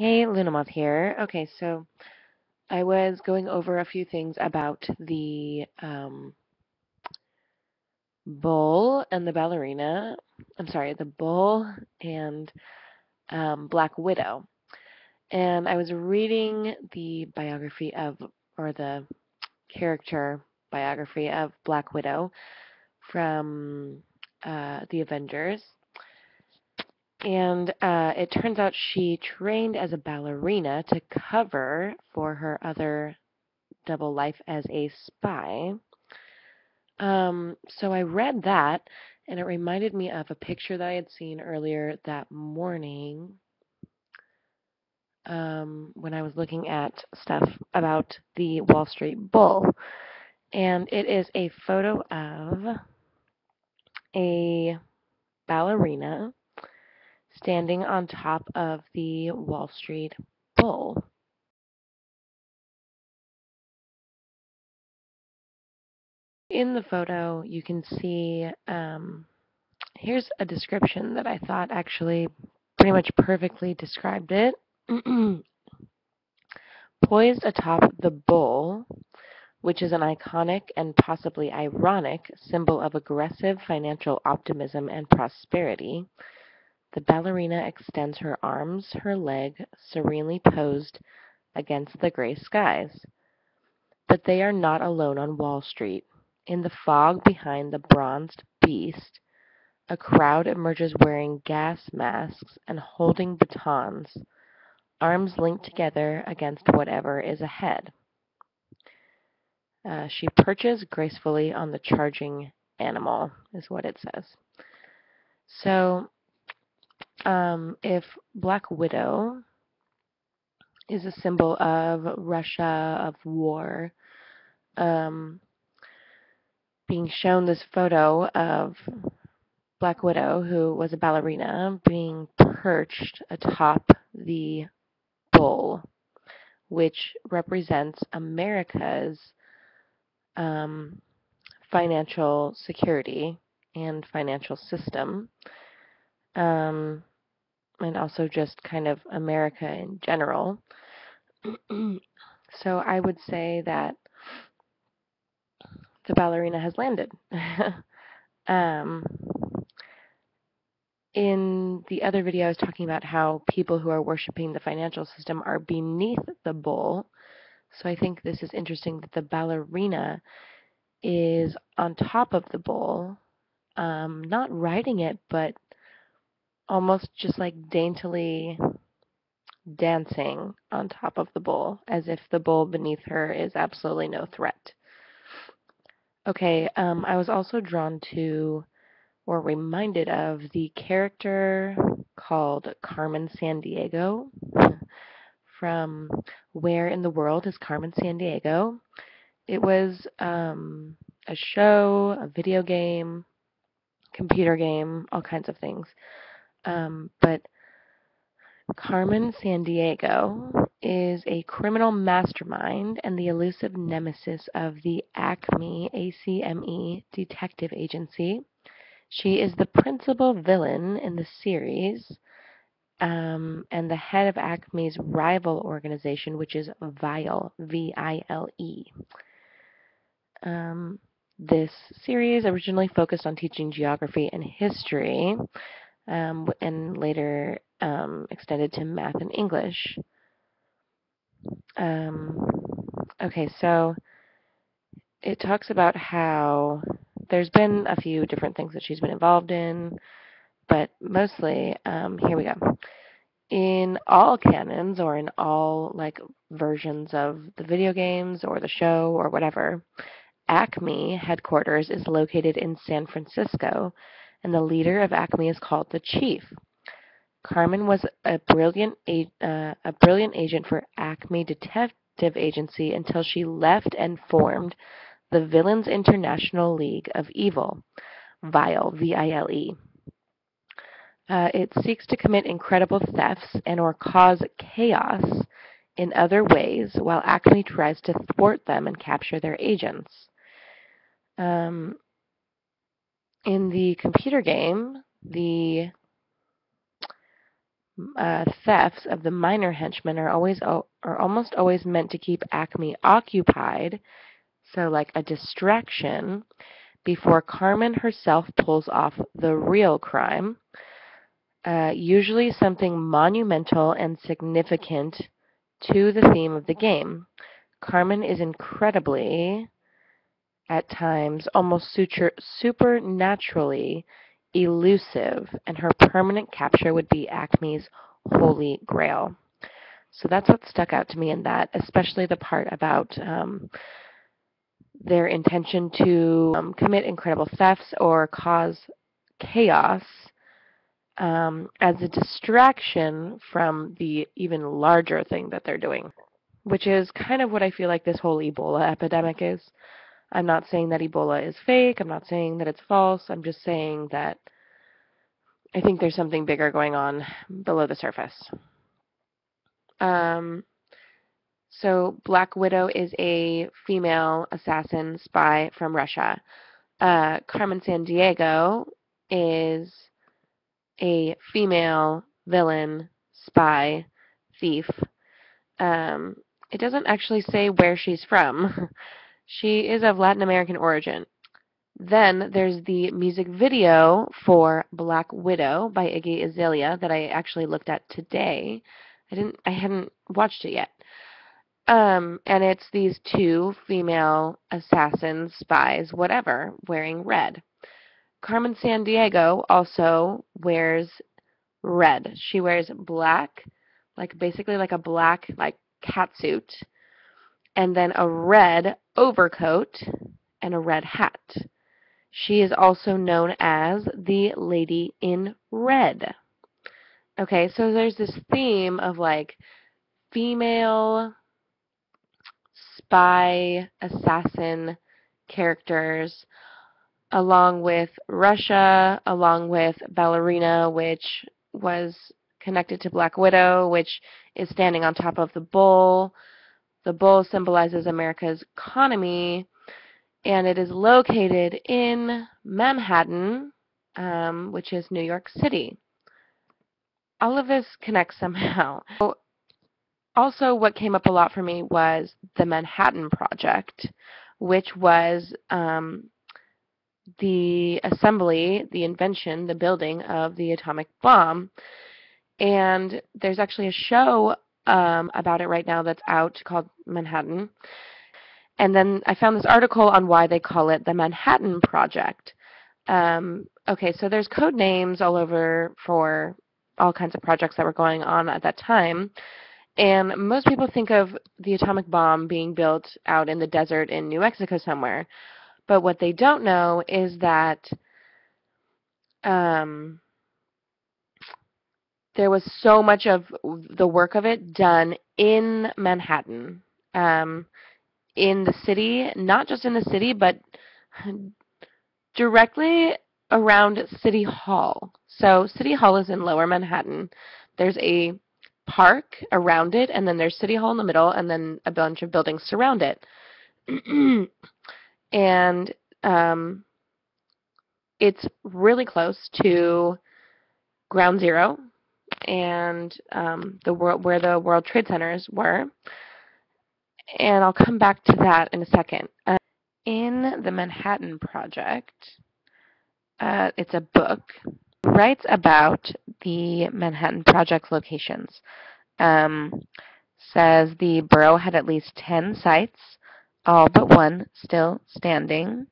Hey, Lunamoth here. Okay, so I was going over a few things about the bull and the ballerina. I'm sorry, the bull and Black Widow. And I was reading the biography of, or the character biography of Black Widow from the Avengers. And it turns out she trained as a ballerina to cover for her other double life as a spy. So I read that, and it reminded me of a picture that I had seen earlier that morning when I was looking at stuff about the Wall Street Bull. And it is a photo of a ballerina standing on top of the Wall Street Bull. In the photo, you can see here's a description that I thought actually pretty much perfectly described it. Poised atop the bull, which is an iconic and possibly ironic symbol of aggressive financial optimism and prosperity, the ballerina extends her arms, her leg serenely posed against the gray skies. But they are not alone on Wall Street. In the fog behind the bronzed beast, a crowd emerges wearing gas masks and holding batons, arms linked together against whatever is ahead. She perches gracefully on the charging animal, is what it says. So, if Black Widow is a symbol of Russia, of war, um, being shown this photo of Black Widow, who was a ballerina, being perched atop the bull, which represents America's um, financial security and financial system, um, and also just kind of America in general. So I would say that the ballerina has landed. um, in the other video, I was talking about how people who are worshiping the financial system are beneath the bull. So I think this is interesting that the ballerina is on top of the bull, not riding it, but almost just like daintily dancing on top of the bull, as if the bull beneath her is absolutely no threat. Okay, I was also drawn to or reminded of the character called Carmen Sandiego from Where in the World is Carmen Sandiego? It was a show, a video game, computer game, all kinds of things. But Carmen Sandiego is a criminal mastermind and the elusive nemesis of the ACME detective agency. She is the principal villain in the series and the head of ACME's rival organization, which is VILE, VILE. This series originally focused on teaching geography and history, and later extended to math and English. Okay, so it talks about how there's been a few different things that she's been involved in, but mostly, here we go. In all canons or in all like versions of the video games or the show or whatever, Acme headquarters is located in San Francisco, and the leader of Acme is called the Chief. Carmen was a brilliant agent for Acme Detective Agency until she left and formed the Villains International League of Evil, VILE, VILE. It seeks to commit incredible thefts and or cause chaos in other ways, while Acme tries to thwart them and capture their agents. In the computer game, the thefts of the minor henchmen are almost always meant to keep Acme occupied, so like a distraction, before Carmen herself pulls off the real crime, usually something monumental and significant to the theme of the game. Carmen is incredibly, at times, almost supernaturally elusive, and her permanent capture would be Acme's holy grail. So that's what stuck out to me in that, especially the part about their intention to commit incredible thefts or cause chaos as a distraction from the even larger thing that they're doing, which is kind of what I feel like this whole Ebola epidemic is. I'm not saying that Ebola is fake. I'm not saying that it's false. I'm just saying that I think there's something bigger going on below the surface. So Black Widow is a female assassin spy from Russia. Carmen Sandiego is a female villain, spy, thief. It doesn't actually say where she's from. She is of Latin American origin. Then there's the music video for Black Widow by Iggy Azalea that I actually looked at today. I hadn't watched it yet. And it's these two female assassins, spies, whatever, wearing red. Carmen Sandiego also wears red. She wears black, like basically like a black like catsuit, and then a red overcoat and a red hat. She is also known as the Lady in Red. Okay, so there's this theme of like female spy assassin characters, along with Russia, along with Ballerina, which was connected to Black Widow, which is standing on top of the bull. The bull symbolizes America's economy, and it is located in Manhattan, which is New York City. All of this connects somehow. Also, what came up a lot for me was the Manhattan Project, which was the assembly, the invention, the building of the atomic bomb. And there's actually a show about it right now that's out called Manhattan. And then I found this article on why they call it the Manhattan Project. Okay, so there's code names all over for all kinds of projects that were going on at that time. And most people think of the atomic bomb being built out in the desert in New Mexico somewhere. But what they don't know is that there was so much of the work of it done in Manhattan, in the city, not just in the city, but directly around City Hall. So City Hall is in Lower Manhattan. There's a park around it, and then there's City Hall in the middle, and then a bunch of buildings surround it. And it's really close to Ground Zero and where the World Trade Centers were. And I'll come back to that in a second. In the Manhattan Project, it's a book, writes about the Manhattan Project locations. Says the borough had at least 10 sites, all but one still standing.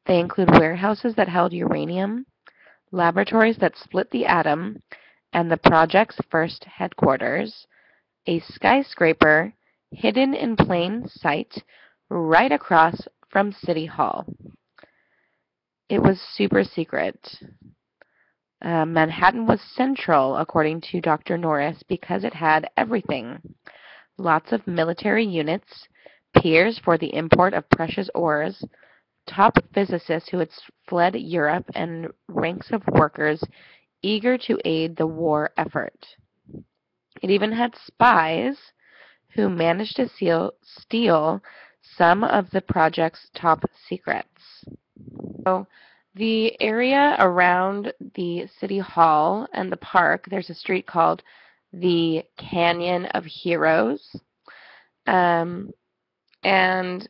They include warehouses that held uranium, laboratories that split the atom, and the project's first headquarters, a skyscraper hidden in plain sight right across from City Hall. It was super secret. Manhattan was central, according to Dr. Norris, because it had everything. Lots of military units, piers for the import of precious ores, top physicists who had fled Europe, and ranks of workers eager to aid the war effort. It even had spies who managed to steal some of the project's top secrets. So the area around the City Hall and the park, there's a street called the Canyon of Heroes. Um, and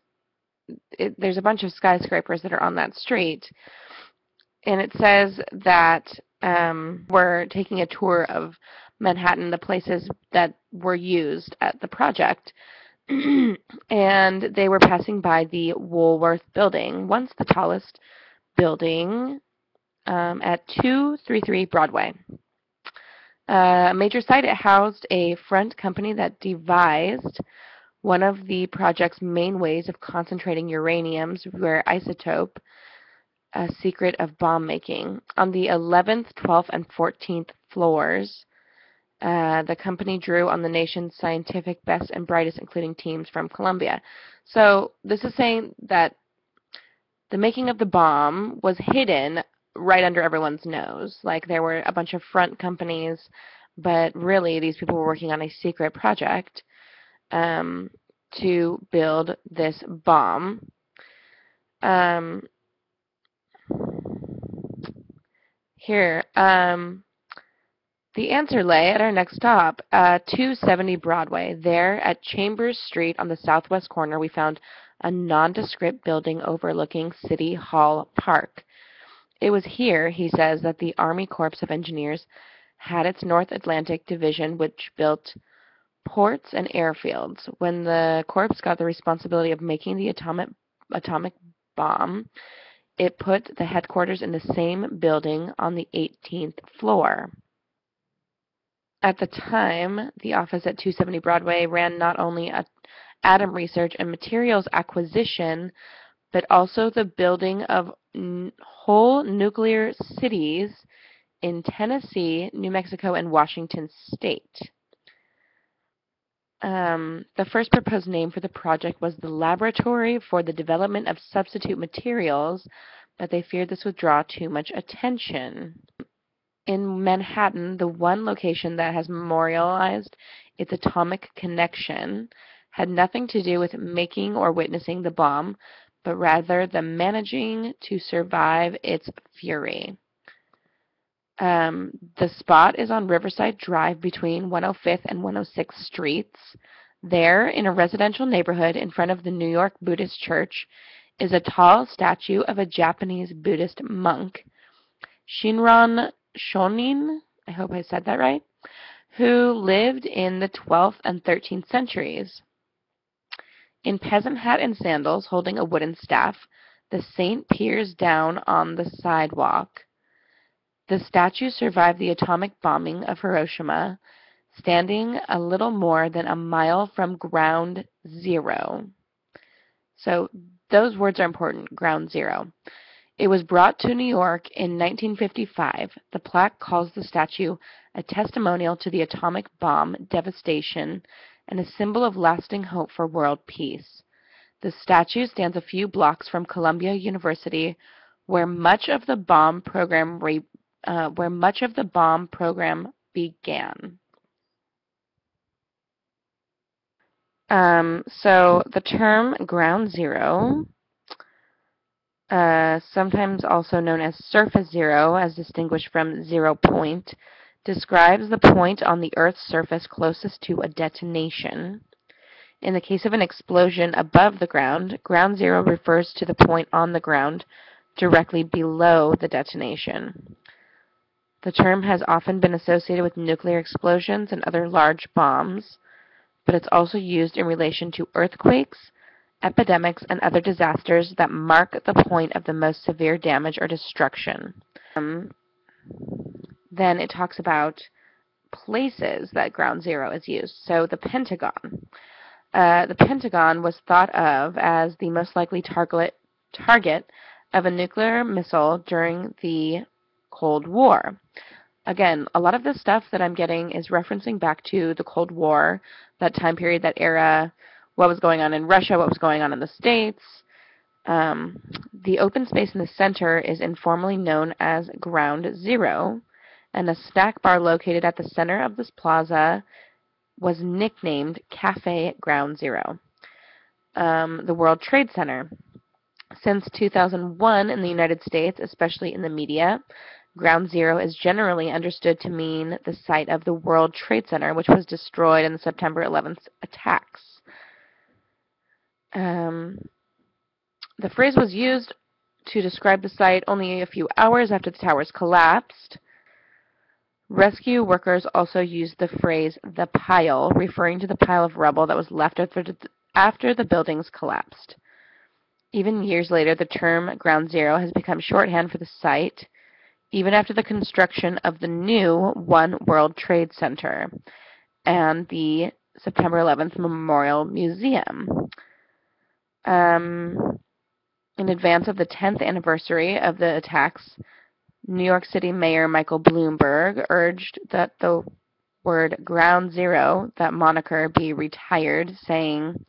there's a bunch of skyscrapers that are on that street. And it says that we're taking a tour of Manhattan, the places that were used at the project. And they were passing by the Woolworth Building, once the tallest building at 233 Broadway. A major site, it housed a front company that devised one of the project's main ways of concentrating uranium's rare isotope, a secret of bomb making. On the 11th, 12th, and 14th floors, the company drew on the nation's scientific best and brightest, including teams from Columbia. So this is saying that the making of the bomb was hidden right under everyone's nose. Like, there were a bunch of front companies, but really these people were working on a secret project to build this bomb. Here, the answer lay at our next stop, 270 Broadway. There, at Chambers Street on the southwest corner, we found a nondescript building overlooking City Hall Park. It was here, he says, that the Army Corps of Engineers had its North Atlantic Division, which built ports and airfields. When the Corps got the responsibility of making the atomic bomb, it put the headquarters in the same building on the 18th floor. At the time, the office at 270 Broadway ran not only atom research and materials acquisition, but also the building of whole nuclear cities in Tennessee, New Mexico, and Washington State. The first proposed name for the project was the Laboratory for the Development of Substitute Materials, but they feared this would draw too much attention. In Manhattan, the one location that has memorialized its atomic connection had nothing to do with making or witnessing the bomb, but rather the managing to survive its fury. The spot is on Riverside Drive between 105th and 106th Streets. There, in a residential neighborhood in front of the New York Buddhist Church, is a tall statue of a Japanese Buddhist monk, Shinran Shonin, I hope I said that right, who lived in the 12th and 13th centuries. In peasant hat and sandals, holding a wooden staff, the saint peers down on the sidewalk. The statue survived the atomic bombing of Hiroshima, standing a little more than a mile from ground zero. So those words are important, ground zero. It was brought to New York in 1955. The plaque calls the statue a testimonial to the atomic bomb devastation and a symbol of lasting hope for world peace. The statue stands a few blocks from Columbia University, where much of the bomb program began. So the term ground zero, sometimes also known as surface zero, as distinguished from 0 point, describes the point on the Earth's surface closest to a detonation. In the case of an explosion above the ground, ground zero refers to the point on the ground directly below the detonation. The term has often been associated with nuclear explosions and other large bombs, but it's also used in relation to earthquakes, epidemics, and other disasters that mark the point of the most severe damage or destruction. Then it talks about places that ground zero is used. So the Pentagon. The Pentagon was thought of as the most likely target of a nuclear missile during the Cold War. Again, a lot of the stuff that I'm getting is referencing back to the Cold War, that time period, that era, what was going on in Russia, what was going on in the States. The open space in the center is informally known as Ground Zero, and a snack bar located at the center of this plaza was nicknamed Cafe Ground Zero. The World Trade Center. Since 2001 in the United States, especially in the media, Ground Zero is generally understood to mean the site of the World Trade Center, which was destroyed in the September 11th attacks. The phrase was used to describe the site only a few hours after the towers collapsed. Rescue workers also used the phrase "the pile," referring to the pile of rubble that was left after the buildings collapsed. Even years later, the term Ground Zero has become shorthand for the site, even after the construction of the new One World Trade Center and the September 11th Memorial Museum. In advance of the 10th anniversary of the attacks, New York City Mayor Michael Bloomberg urged that the word Ground Zero, that moniker, be retired, saying,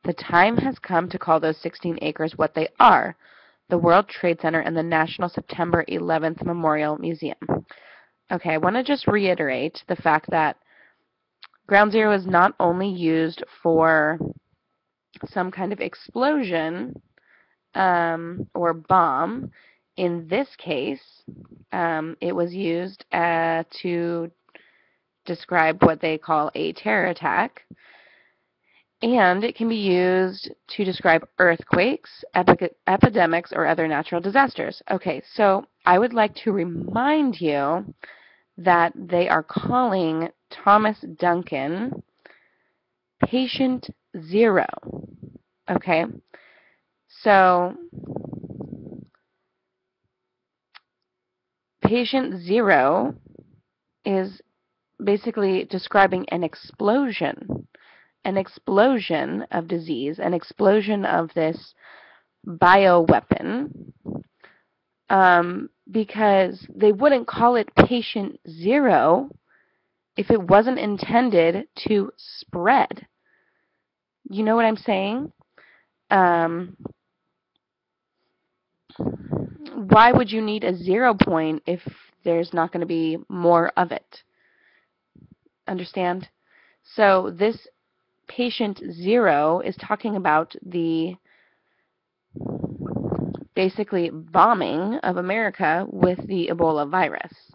"The time has come to call those 16 acres what they are, the World Trade Center and the National September 11th Memorial Museum." Okay, I want to just reiterate the fact that Ground Zero is not only used for some kind of explosion or bomb. In this case, it was used to describe what they call a terror attack, and it can be used to describe earthquakes, epidemics, or other natural disasters. Okay, so I would like to remind you that they are calling Thomas Duncan Patient Zero. Okay, so Patient Zero is basically describing an explosion of disease, an explosion of this bioweapon, because they wouldn't call it Patient Zero if it wasn't intended to spread. You know what I'm saying? Why would you need a 0 point if there's not going to be more of it? Understand? So this Patient Zero is talking about the basically bombing of America with the Ebola virus.